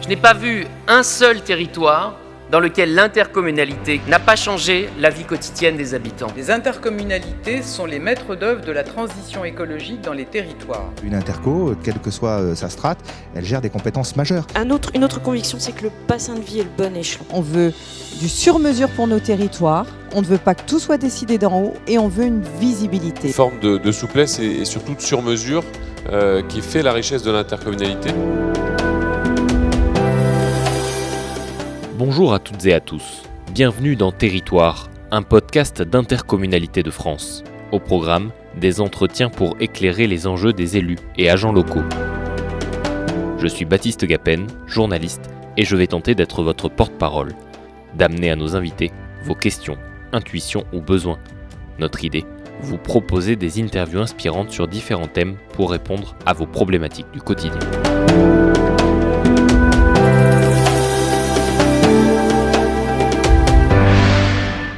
Je n'ai pas vu un seul territoire dans lequel l'intercommunalité n'a pas changé la vie quotidienne des habitants. Les intercommunalités sont les maîtres d'œuvre de la transition écologique dans les territoires. Une interco, quelle que soit sa strate, elle gère des compétences majeures. Une autre conviction, c'est que le bassin de vie est le bon échelon. On veut du sur-mesure pour nos territoires, on ne veut pas que tout soit décidé d'en haut et on veut une visibilité. Une forme de souplesse et surtout de sur-mesure qui fait la richesse de l'intercommunalité. Bonjour à toutes et à tous, bienvenue dans Territoire, un podcast d'Intercommunalité de France. Au programme, des entretiens pour éclairer les enjeux des élus et agents locaux. Je suis Baptiste Gapen, journaliste, et je vais tenter d'être votre porte-parole, d'amener à nos invités vos questions, intuitions ou besoins. Notre idée, vous proposer des interviews inspirantes sur différents thèmes pour répondre à vos problématiques du quotidien.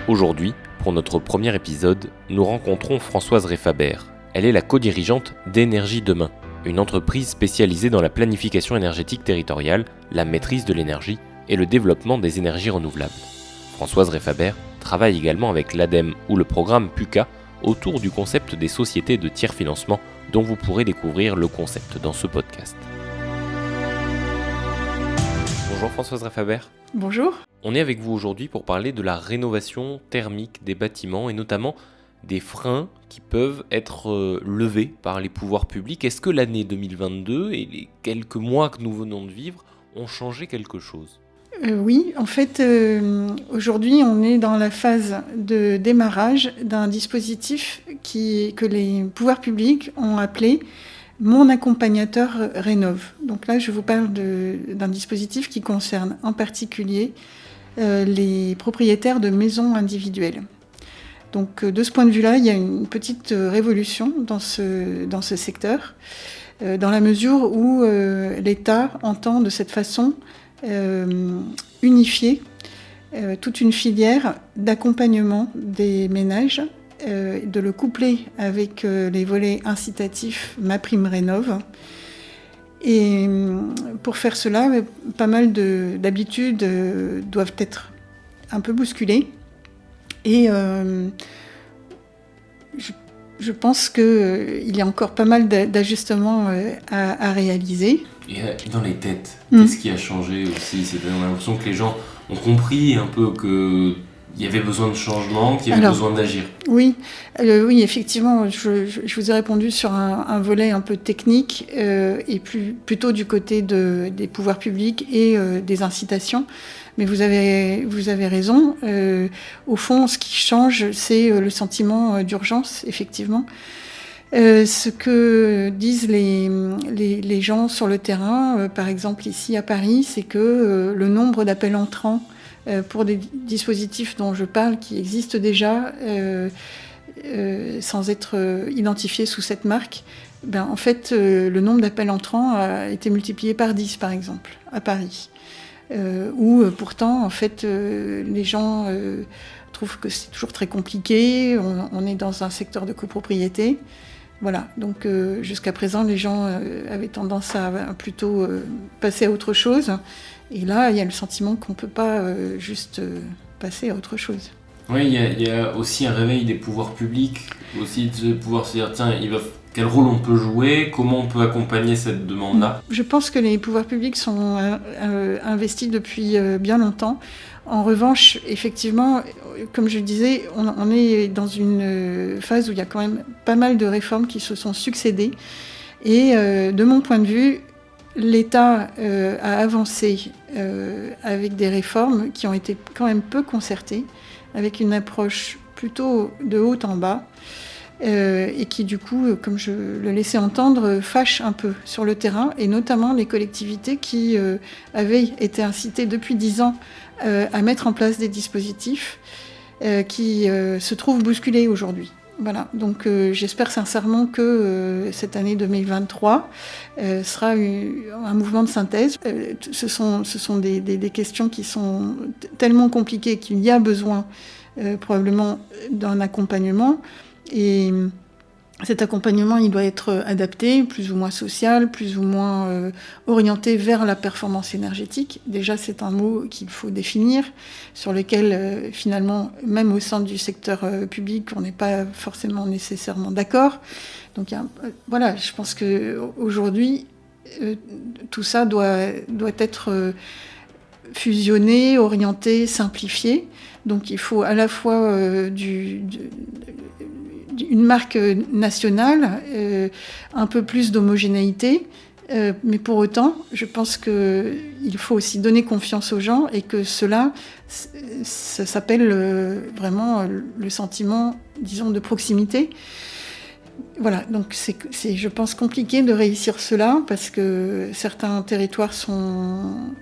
Aujourd'hui, pour notre premier épisode, nous rencontrons Françoise Refaber. Elle est la co-dirigeante d'Énergie Demain, une entreprise spécialisée dans la planification énergétique territoriale, la maîtrise de l'énergie et le développement des énergies renouvelables. Françoise Refaber travaille également avec l'ADEME ou le programme PUCA autour du concept des sociétés de tiers-financement dont vous pourrez découvrir le concept dans ce podcast. Bonjour Françoise Refaber. Bonjour. On est avec vous aujourd'hui pour parler de la rénovation thermique des bâtiments et notamment des freins qui peuvent être levés par les pouvoirs publics. Est-ce que l'année 2022 et les quelques mois que nous venons de vivre ont changé quelque chose ? Oui, en fait, aujourd'hui, on est dans la phase de démarrage d'un dispositif que les pouvoirs publics ont appelé Mon accompagnateur rénove. Donc là, je vous parle d'un dispositif qui concerne en particulier les propriétaires de maisons individuelles. Donc de ce point de vue-là, il y a une petite révolution dans ce secteur, dans la mesure où l'État entend de cette façon unifier toute une filière d'accompagnement des ménages, de le coupler avec les volets incitatifs MaPrimeRénov'. Et pour faire cela, pas mal d'habitudes doivent être un peu bousculées. Et je pense qu'il y a encore pas mal d'ajustements à réaliser. Et dans les têtes, qu'est-ce qui a changé aussi ? On a l'impression que les gens ont compris un peu qu'il y avait besoin de changement, qu'il y avait besoin d'agir. Oui, effectivement, je vous ai répondu sur un volet un peu technique et plutôt du côté des pouvoirs publics et des incitations. Mais vous avez raison. Au fond, ce qui change, c'est le sentiment d'urgence, effectivement. Ce que disent les gens sur le terrain, par exemple ici à Paris, c'est que le nombre d'appels entrants pour des dispositifs dont je parle, qui existent déjà, sans être identifiés sous cette marque, en fait, le nombre d'appels entrants a été multiplié par 10, par exemple, à Paris. Où pourtant, en fait, les gens trouvent que c'est toujours très compliqué, on est dans un secteur de copropriété. Voilà, donc jusqu'à présent, les gens avaient tendance à plutôt passer à autre chose. Et là, il y a le sentiment qu'on ne peut pas juste passer à autre chose. Oui, il y a aussi un réveil des pouvoirs publics, aussi de pouvoir se dire, tiens, quel rôle on peut jouer, comment on peut accompagner cette demande-là ? Je pense que les pouvoirs publics sont investis depuis bien longtemps. En revanche, effectivement, comme je le disais, on est dans une phase où il y a quand même pas mal de réformes qui se sont succédées. Et de mon point de vue, l'État a avancé avec des réformes qui ont été quand même peu concertées, avec une approche plutôt de haut en bas, et qui du coup, comme je le laissais entendre, fâche un peu sur le terrain, et notamment les collectivités qui avaient été incitées depuis 10 ans à mettre en place des dispositifs qui se trouvent bousculés aujourd'hui. Voilà, donc j'espère sincèrement que cette année 2023 sera un mouvement de synthèse. Ce sont des questions qui sont tellement compliquées qu'il y a besoin probablement d'un accompagnement. Et Cet accompagnement, il doit être adapté, plus ou moins social, plus ou moins orienté vers la performance énergétique. Déjà, c'est un mot qu'il faut définir, sur lequel, finalement, même au sein du secteur public, on n'est pas forcément nécessairement d'accord. Donc, voilà, je pense qu'aujourd'hui, tout ça doit être fusionné, orienté, simplifié. Donc, il faut à la fois une marque nationale, un peu plus d'homogénéité, mais pour autant, je pense qu'il faut aussi donner confiance aux gens et que ça s'appelle vraiment le sentiment, disons, de proximité. Voilà, donc c'est, je pense, compliqué de réussir cela parce que certains territoires sont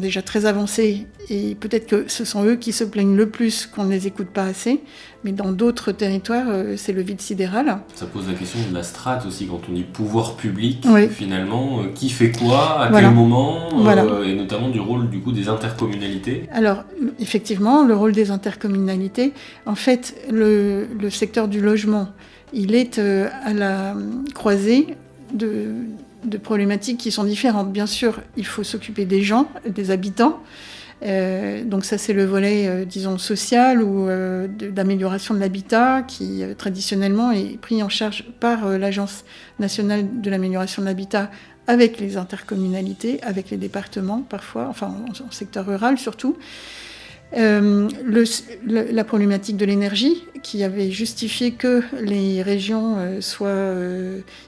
déjà très avancés et peut-être que ce sont eux qui se plaignent le plus qu'on ne les écoute pas assez, mais dans d'autres territoires, c'est le vide sidéral. Ça pose la question de la strate aussi, quand on dit pouvoir public, oui. Finalement, qui fait quoi, à voilà. quel moment, voilà. Et notamment du rôle du coup des intercommunalités. Alors, effectivement, le rôle des intercommunalités, en fait, le secteur du logement, il est à la croisée de problématiques qui sont différentes. Bien sûr, il faut s'occuper des gens, des habitants. Donc ça, c'est le volet, disons, social ou d'amélioration de l'habitat qui, traditionnellement, est pris en charge par l'Agence nationale de l'amélioration de l'habitat avec les intercommunalités, avec les départements parfois, enfin en secteur rural surtout. La problématique de l'énergie qui avait justifié que les régions soient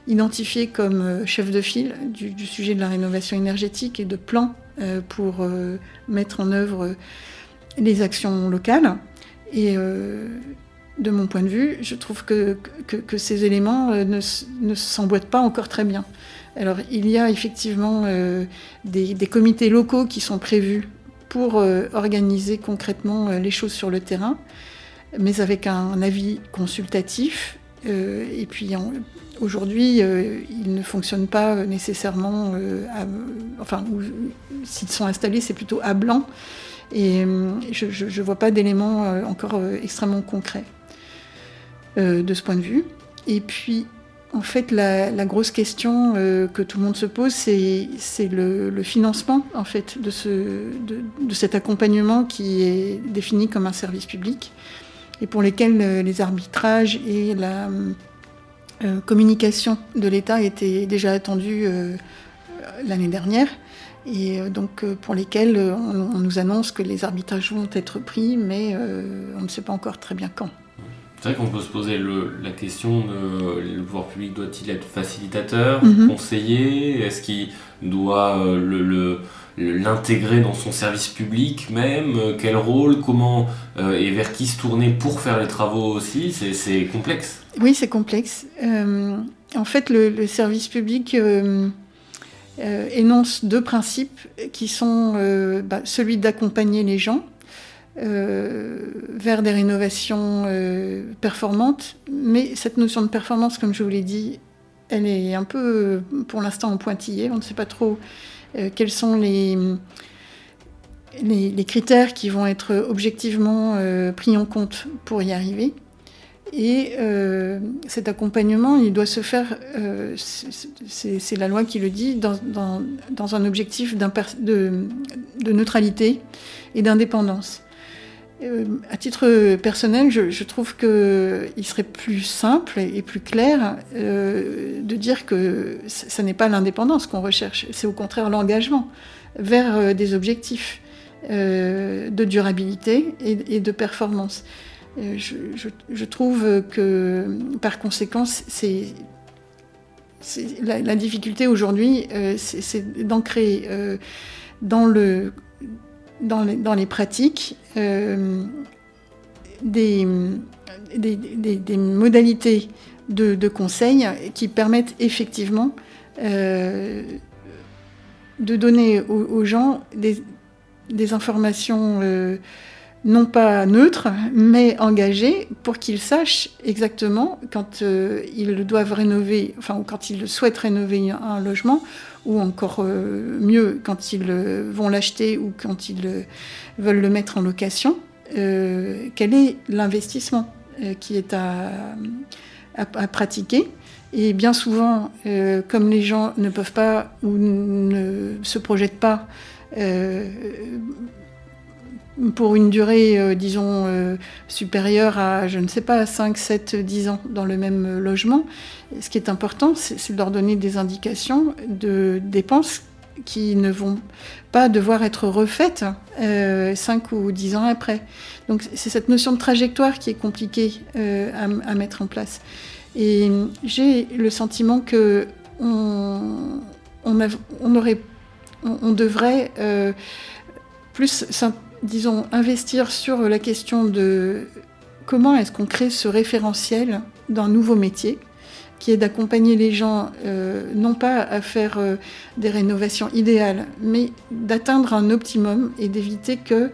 identifiées comme chefs de file du sujet de la rénovation énergétique et de plans pour mettre en œuvre les actions locales. Et de mon point de vue, je trouve que ces éléments ne s'emboîtent pas encore très bien. Alors il y a effectivement des comités locaux qui sont prévus pour organiser concrètement les choses sur le terrain, mais avec un avis consultatif. Et puis aujourd'hui, ils ne fonctionnent pas nécessairement, s'ils sont installés, c'est plutôt à blanc. Et je ne vois pas d'éléments encore extrêmement concrets de ce point de vue. Et puis, en fait, la grosse question que tout le monde se pose, c'est le financement en fait, de cet accompagnement qui est défini comme un service public et pour lesquels les arbitrages et la communication de l'État étaient déjà attendus l'année dernière. Et donc pour lesquels on nous annonce que les arbitrages vont être pris, mais on ne sait pas encore très bien quand. C'est vrai qu'on peut se poser la question de le pouvoir public doit-il être facilitateur, conseiller, est-ce qu'il doit l'intégrer dans son service public même, quel rôle, comment et vers qui se tourner pour faire les travaux aussi, c'est complexe. Oui, c'est complexe. En fait, le service public énonce deux principes qui sont celui d'accompagner les gens vers des rénovations performantes. Mais cette notion de performance, comme je vous l'ai dit, elle est un peu, pour l'instant, en pointillé. On ne sait pas trop quels sont les critères qui vont être objectivement pris en compte pour y arriver. Et cet accompagnement, il doit se faire, c'est la loi qui le dit, dans un objectif de neutralité et d'indépendance. À titre personnel, je trouve qu'il serait plus simple et plus clair de dire que ça n'est pas l'indépendance qu'on recherche, c'est au contraire l'engagement vers des objectifs de durabilité et de performance. Je trouve que, par conséquent, la difficulté aujourd'hui, c'est d'ancrer dans les pratiques des modalités de conseil qui permettent effectivement de donner aux gens des informations non pas neutres, mais engagés pour qu'ils sachent exactement quand ils doivent rénover, enfin quand ils souhaitent rénover un logement, ou encore mieux quand ils vont l'acheter ou quand ils veulent le mettre en location, quel est l'investissement qui est à pratiquer. Et bien souvent, comme les gens ne peuvent pas ou ne se projettent pas pour une durée, supérieure à, je ne sais pas, 5, 7, 10 ans dans le même logement, ce qui est important, c'est de leur donner des indications de dépenses qui ne vont pas devoir être refaites 5 ou 10 ans après. Donc c'est cette notion de trajectoire qui est compliquée à mettre en place. Et j'ai le sentiment que on devrait plus, investir sur la question de comment est-ce qu'on crée ce référentiel d'un nouveau métier, qui est d'accompagner les gens, non pas à faire des rénovations idéales, mais d'atteindre un optimum et d'éviter que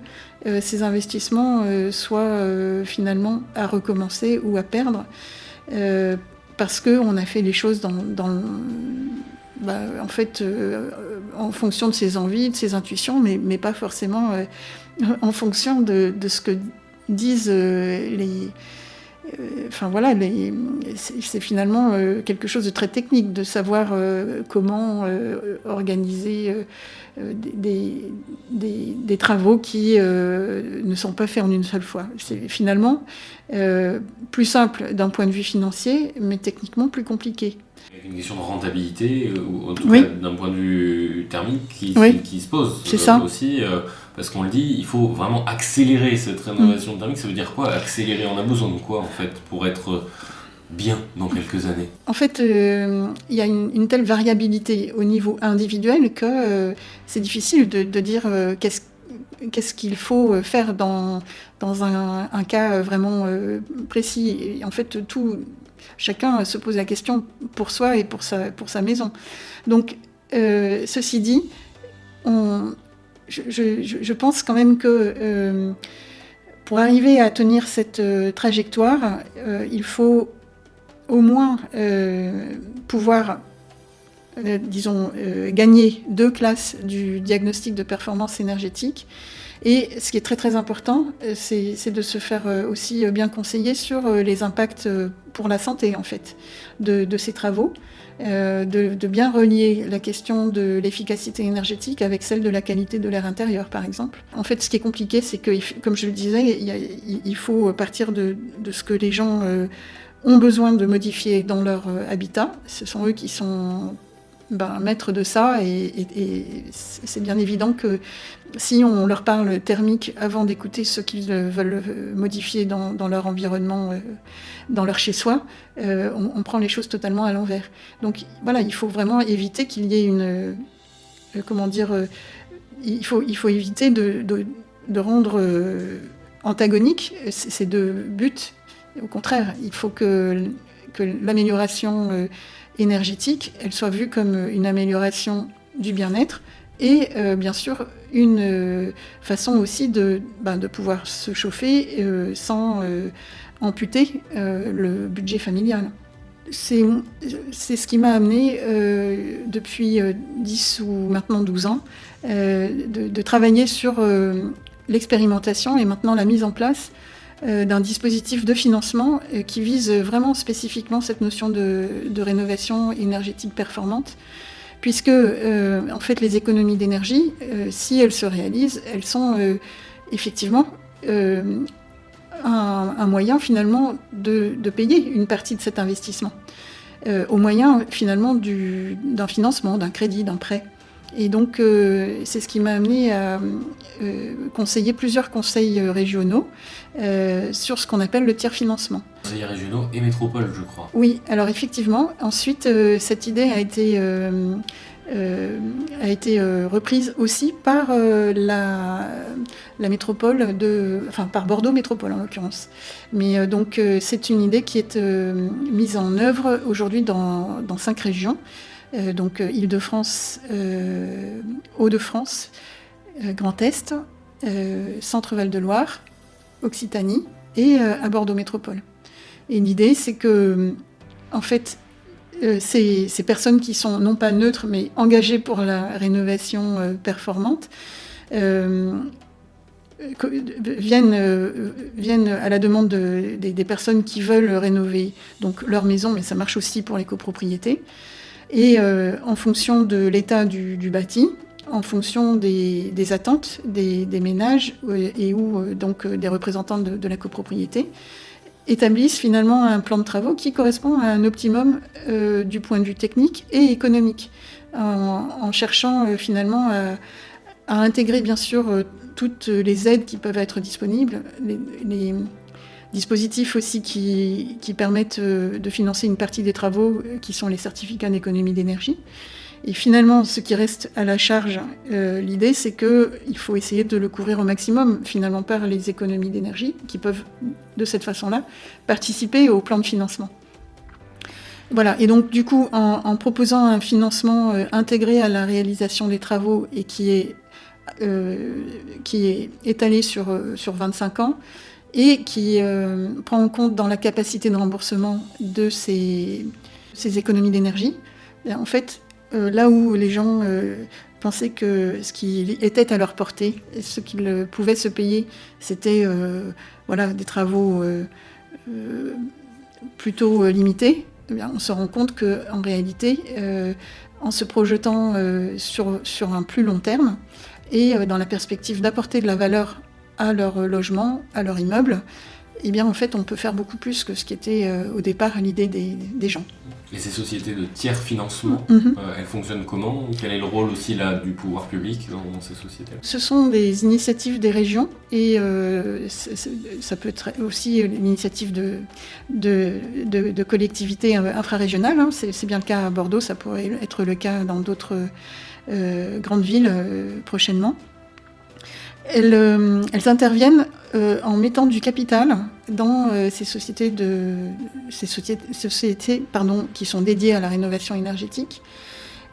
ces investissements soient finalement à recommencer ou à perdre, parce qu'on a fait les choses en fonction de ses envies, de ses intuitions, mais pas forcément en fonction de ce que disent c'est finalement quelque chose de très technique, de savoir comment organiser des travaux qui ne sont pas faits en une seule fois. C'est finalement plus simple d'un point de vue financier, mais techniquement plus compliqué. Il y a une question de rentabilité, ou en tout cas d'un point de vue thermique qui se pose aussi, parce qu'on le dit, il faut vraiment accélérer cette rénovation thermique. Ça veut dire quoi, accélérer? On a besoin de quoi en fait pour être bien dans quelques années? En fait, il y a une telle variabilité au niveau individuel que c'est difficile de dire qu'est-ce qu'il faut faire dans un cas vraiment précis. Et en fait, chacun se pose la question pour soi et pour sa maison. Donc, ceci dit, je pense quand même que pour arriver à tenir cette trajectoire, il faut au moins pouvoir, gagner 2 classes du diagnostic de performance énergétique. Et ce qui est très très important, c'est de se faire aussi bien conseiller sur les impacts pour la santé en fait de ces travaux, de bien relier la question de l'efficacité énergétique avec celle de la qualité de l'air intérieur par exemple. En fait, ce qui est compliqué, c'est que, comme je le disais, il faut partir de ce que les gens ont besoin de modifier dans leur habitat. Ce sont eux qui sont maîtres de ça, et c'est bien évident que si on leur parle thermique avant d'écouter ce qu'ils veulent modifier dans leur environnement, dans leur chez-soi, on prend les choses totalement à l'envers. Donc voilà, il faut vraiment éviter qu'il y ait il faut éviter de rendre antagoniques ces 2 buts. Au contraire, il faut que l'amélioration énergétique, elle soit vue comme une amélioration du bien-être et bien sûr une façon aussi de pouvoir se chauffer sans amputer le budget familial. C'est ce qui m'a amené depuis 10 ou maintenant 12 ans de travailler sur l'expérimentation et maintenant la mise en place d'un dispositif de financement qui vise vraiment spécifiquement cette notion de rénovation énergétique performante, puisque en fait les économies d'énergie, si elles se réalisent, elles sont effectivement un moyen finalement de payer une partie de cet investissement, au moyen finalement d'un financement, d'un crédit, d'un prêt. Et donc, c'est ce qui m'a amené à conseiller plusieurs conseils régionaux sur ce qu'on appelle le tiers-financement. Conseils régionaux et métropoles, je crois. Oui, alors effectivement. Ensuite, cette idée a été reprise aussi par la métropole par Bordeaux Métropole en l'occurrence. Mais donc, c'est une idée qui est mise en œuvre aujourd'hui dans 5 régions. Donc Île-de-France, Hauts-de-France, Grand Est, Centre-Val de Loire, Occitanie et à Bordeaux Métropole. Et l'idée, c'est que, en fait, ces personnes qui sont non pas neutres, mais engagées pour la rénovation performante, viennent à la demande des personnes qui veulent rénover donc leur maison, mais ça marche aussi pour les copropriétés. Et en fonction de l'état du bâti, en fonction des attentes des ménages et ou donc des représentants de la copropriété, établissent finalement un plan de travaux qui correspond à un optimum du point de vue technique et économique, en cherchant finalement à intégrer bien sûr toutes les aides qui peuvent être disponibles, les dispositifs aussi qui permettent de financer une partie des travaux qui sont les certificats d'économie d'énergie. Et finalement, ce qui reste à la charge, l'idée, c'est qu'il faut essayer de le couvrir au maximum, finalement, par les économies d'énergie, qui peuvent, de cette façon-là, participer au plan de financement. Voilà, et donc, du coup, en proposant un financement intégré à la réalisation des travaux et qui est étalé sur 25 ans, et qui prend en compte dans la capacité de remboursement de ces économies d'énergie, en fait, là où les gens pensaient que ce qui était à leur portée, ce qu'ils pouvaient se payer, c'était des travaux plutôt limités, eh bien, on se rend compte qu'en réalité, en se projetant sur un plus long terme et dans la perspective d'apporter de la valeur à leur logement, à leur immeuble, eh bien en fait on peut faire beaucoup plus que ce qui était au départ l'idée des gens. Et ces sociétés de tiers financement, elles fonctionnent comment ? Quel est le rôle aussi là du pouvoir public dans ces sociétés ? Ce sont des initiatives des régions et ça peut être aussi l'initiative de collectivités infrarégionales. Hein. C'est bien le cas à Bordeaux, ça pourrait être le cas dans d'autres grandes villes prochainement. Elles interviennent en mettant du capital dans ces sociétés qui sont dédiées à la rénovation énergétique.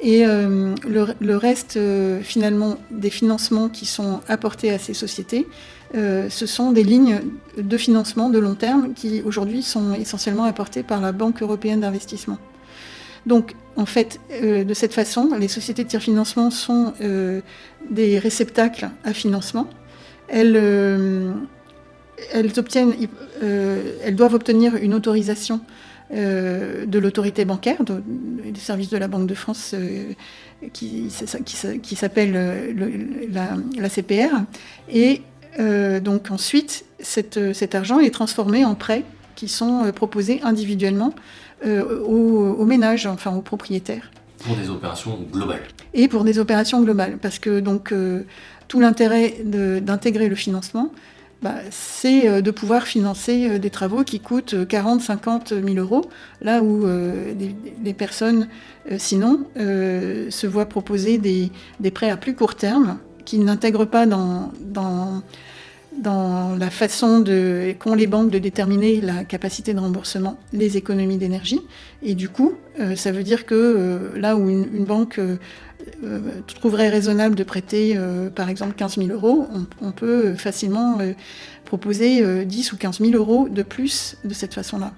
Et le reste, finalement, des financements qui sont apportés à ces sociétés, ce sont des lignes de financement de long terme qui, aujourd'hui, sont essentiellement apportées par la Banque européenne d'investissement. Donc, en fait, de cette façon, les sociétés de tiers-financement sont des réceptacles à financement. Elles doivent obtenir une autorisation de l'autorité bancaire, des services de la Banque de France qui s'appelle la CPR. Et donc ensuite, cet argent est transformé en prêts qui sont proposés individuellement aux ménages, enfin aux propriétaires. Pour des opérations globales. Et pour des opérations globales, parce que donc tout l'intérêt d'intégrer le financement, c'est de pouvoir financer des travaux qui coûtent 40 000, 50 000 euros, là où des personnes, sinon, se voient proposer des prêts à plus court terme, qui n'intègrent pas dans la façon qu'ont les banques de déterminer la capacité de remboursement, les économies d'énergie. Et du coup, ça veut dire que là où une banque trouverait raisonnable de prêter, par exemple, 15 000 euros, on peut facilement proposer 10 ou 15 000 euros de plus de cette façon-là.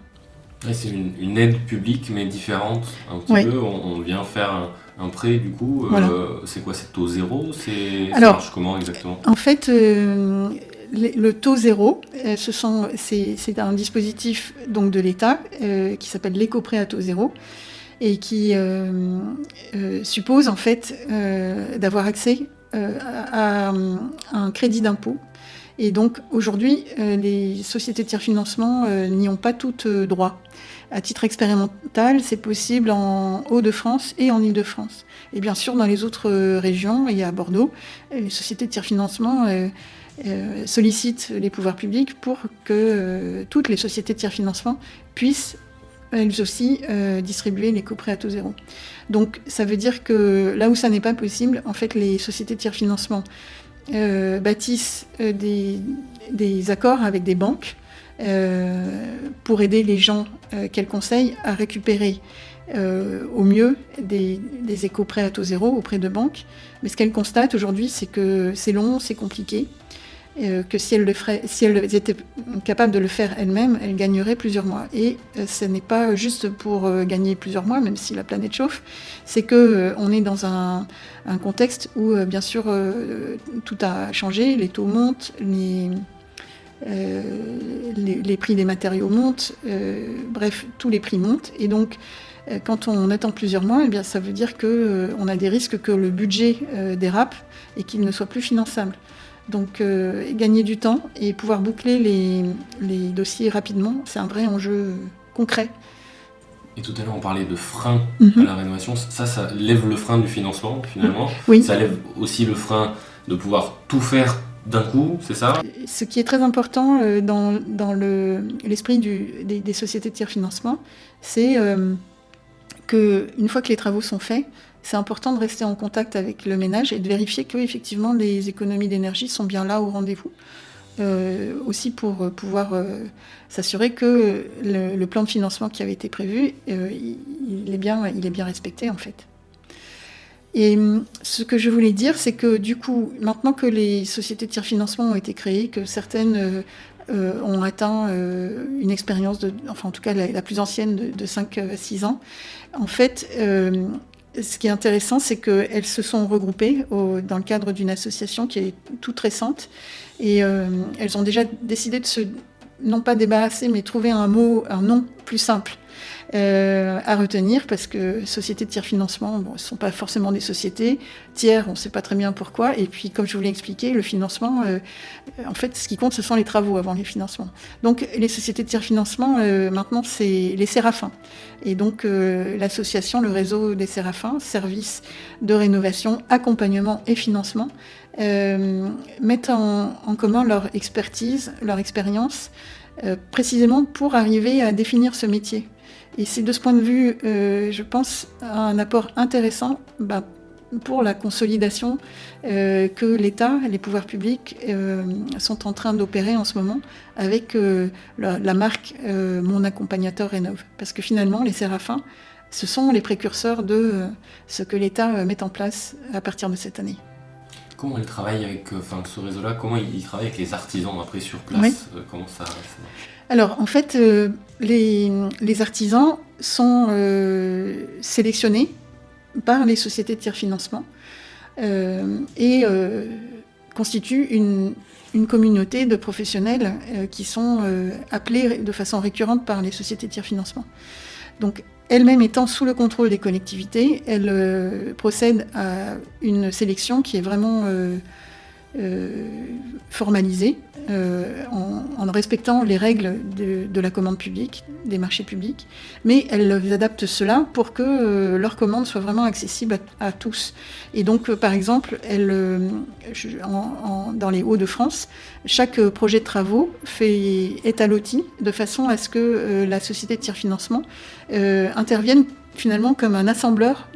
Ouais, c'est une aide publique, mais différente un petit peu. On vient faire un prêt, du coup. Voilà. C'est quoi, c'est taux zéro ? Ça marche comment exactement ? En fait, le taux zéro, c'est un dispositif donc, de l'État qui s'appelle l'éco-prêt à taux zéro et qui suppose en fait d'avoir accès à un crédit d'impôt. Et donc aujourd'hui, les sociétés de tiers-financement n'y ont pas toutes droit. À titre expérimental, c'est possible en Hauts-de-France et en Île-de-France. Et bien sûr, dans les autres régions et à Bordeaux, les sociétés de tiers-financement sollicitent les pouvoirs publics pour que toutes les sociétés de tiers-financement puissent elles aussi distribuer les coprêts à taux zéro. Donc ça veut dire que là où ça n'est pas possible, en fait, les sociétés de tiers-financement bâtissent des accords avec des banques pour aider les gens qu'elles conseillent à récupérer au mieux des éco-prêts à taux zéro auprès de banques. Mais ce qu'elles constatent aujourd'hui, c'est que c'est long, c'est compliqué. que si elles étaient capables de le faire elles-mêmes, elles gagneraient plusieurs mois. Et ce n'est pas juste pour gagner plusieurs mois, même si la planète chauffe, c'est qu'on est dans un contexte où, bien sûr, tout a changé, les taux montent, les prix des matériaux montent, bref, tous les prix montent. Et donc, quand on attend plusieurs mois, eh bien, ça veut dire qu'on a des risques que le budget dérape et qu'il ne soit plus finançable. Donc gagner du temps et pouvoir boucler les dossiers rapidement, c'est un vrai enjeu concret. Et tout à l'heure, on parlait de frein à la rénovation. Ça lève le frein du financement, finalement. Oui. Ça lève aussi le frein de pouvoir tout faire d'un coup, c'est ça ? Ce qui est très important dans l'esprit des sociétés de tiers-financement, c'est qu'une fois que les travaux sont faits, c'est important de rester en contact avec le ménage et de vérifier qu'effectivement les économies d'énergie sont bien là au rendez-vous. Aussi pour pouvoir s'assurer que le plan de financement qui avait été prévu, il est bien respecté en fait. Et ce que je voulais dire, c'est que du coup, maintenant que les sociétés de tiers-financement ont été créées, que certaines ont atteint une expérience, en tout cas la plus ancienne de 5 à 6 ans, en fait, ce qui est intéressant, c'est qu'elles se sont regroupées dans le cadre d'une association qui est toute récente. Et elles ont déjà décidé de non pas débarrasser, mais trouver un nom plus simple à retenir, parce que sociétés de tiers-financement, ce ne sont pas forcément des sociétés. Tiers, on ne sait pas très bien pourquoi. Et puis, comme je vous l'ai expliqué, le financement, en fait, ce qui compte, ce sont les travaux avant les financements. Donc, les sociétés de tiers-financement, maintenant, c'est les Séraphins. Et donc, l'association, le réseau des Séraphins, services de rénovation, accompagnement et financement, mettent en commun leur expertise, leur expérience, précisément pour arriver à définir ce métier. Et c'est de ce point de vue, je pense, un apport intéressant pour la consolidation que l'État, les pouvoirs publics sont en train d'opérer en ce moment avec la marque Mon Accompagnateur Rénove. Parce que finalement, les Séraphins, ce sont les précurseurs de ce que l'État met en place à partir de cette année. Comment elle travaille avec ce réseau-là ? Comment il travaille avec les artisans après sur place ? Oui. Comment ça marche ? Alors, en fait, les artisans sont sélectionnés par les sociétés de tiers-financement et constituent une communauté de professionnels qui sont appelés de façon récurrente par les sociétés de tiers-financement. Donc, elles-mêmes étant sous le contrôle des collectivités, elles procèdent à une sélection qui est vraiment formalisée en respectant les règles de la commande publique, des marchés publics, mais elles adaptent cela pour que leurs commandes soient vraiment accessibles à tous. Et donc, par exemple, dans les Hauts-de-France, chaque projet de travaux est alloti de façon à ce que la société de tiers-financement intervienne finalement comme un assembleur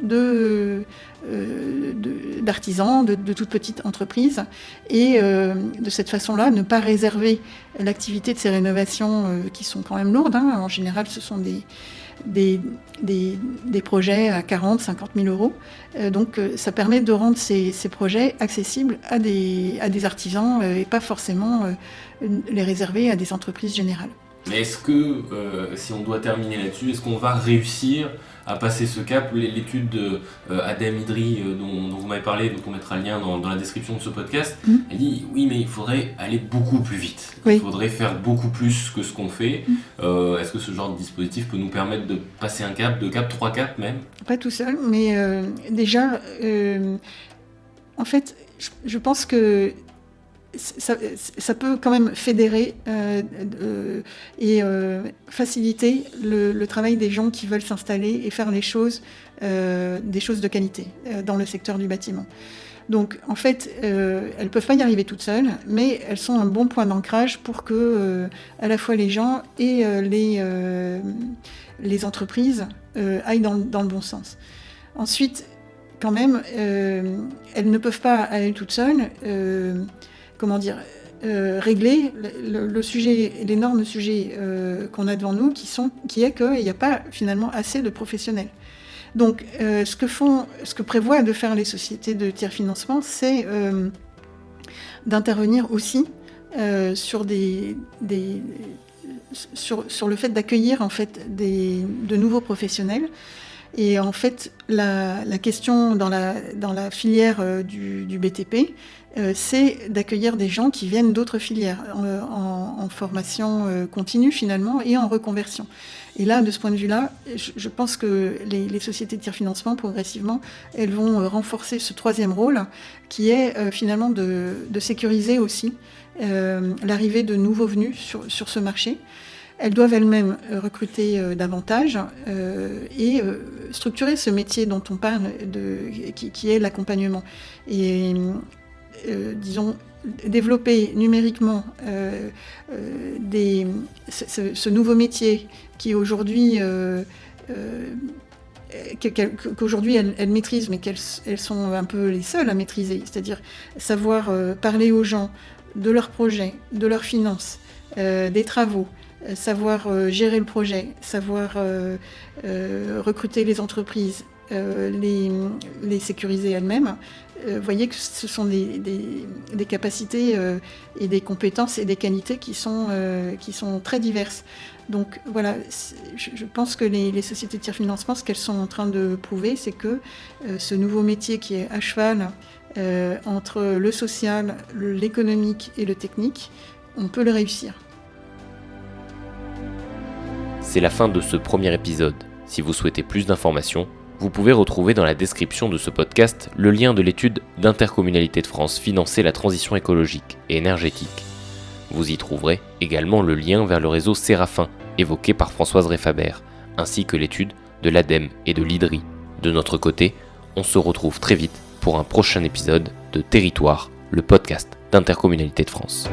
d'artisans, de toutes petites entreprises, et de cette façon-là, ne pas réserver l'activité de ces rénovations qui sont quand même lourdes. En général, ce sont des projets à 40, 50 000 euros. Donc, ça permet de rendre ces projets accessibles à des artisans et pas forcément les réserver à des entreprises générales. Mais est-ce que, si on doit terminer là-dessus, est-ce qu'on va réussir à passer ce cap ? L'étude d'Adem Idri dont vous m'avez parlé, dont on mettra le lien dans la description de ce podcast, elle dit oui, mais il faudrait aller beaucoup plus vite. Oui. Il faudrait faire beaucoup plus que ce qu'on fait. Est-ce que ce genre de dispositif peut nous permettre de passer un cap, 3 caps même ? Pas tout seul, mais déjà, en fait, je pense que ça peut quand même fédérer et faciliter le travail des gens qui veulent s'installer et faire des choses de qualité dans le secteur du bâtiment. Donc, en fait, elles ne peuvent pas y arriver toutes seules, mais elles sont un bon point d'ancrage pour que à la fois les gens et les entreprises aillent dans le bon sens. Ensuite, quand même, elles ne peuvent pas aller toutes seules régler le sujet, l'énorme sujet qu'on a devant nous, qui est qu'il n'y a pas finalement assez de professionnels. Donc, ce que prévoient de faire les sociétés de tiers-financement, c'est d'intervenir aussi sur sur le fait d'accueillir en fait de nouveaux professionnels. Et en fait, la question dans la filière du BTP, c'est d'accueillir des gens qui viennent d'autres filières en formation continue finalement et en reconversion. Et là, de ce point de vue-là, je pense que les sociétés de tiers-financement, progressivement, elles vont renforcer ce troisième rôle qui est finalement de sécuriser aussi l'arrivée de nouveaux venus sur ce marché. Elles doivent elles-mêmes recruter davantage et structurer ce métier dont on parle, qui est l'accompagnement. Et disons, développer numériquement ce nouveau métier qui aujourd'hui, qu'aujourd'hui elles maîtrisent, mais qu'elles sont un peu les seules à maîtriser, c'est-à-dire savoir parler aux gens de leurs projets, de leurs finances, des travaux, savoir gérer le projet, savoir recruter les entreprises, les sécuriser elles-mêmes. Vous voyez que ce sont des capacités et des compétences et des qualités qui sont très diverses. Donc voilà, je pense que les sociétés de tiers-financement, ce qu'elles sont en train de prouver, c'est que ce nouveau métier qui est à cheval entre le social, l'économique et le technique, on peut le réussir. C'est la fin de ce premier épisode. Si vous souhaitez plus d'informations, vous pouvez retrouver dans la description de ce podcast le lien de l'étude d'Intercommunalité de France financer la transition écologique et énergétique. Vous y trouverez également le lien vers le réseau Séraphin, évoqué par Françoise Refaber, ainsi que l'étude de l'ADEME et de l'IDRI. De notre côté, on se retrouve très vite pour un prochain épisode de Territoire, le podcast d'Intercommunalité de France.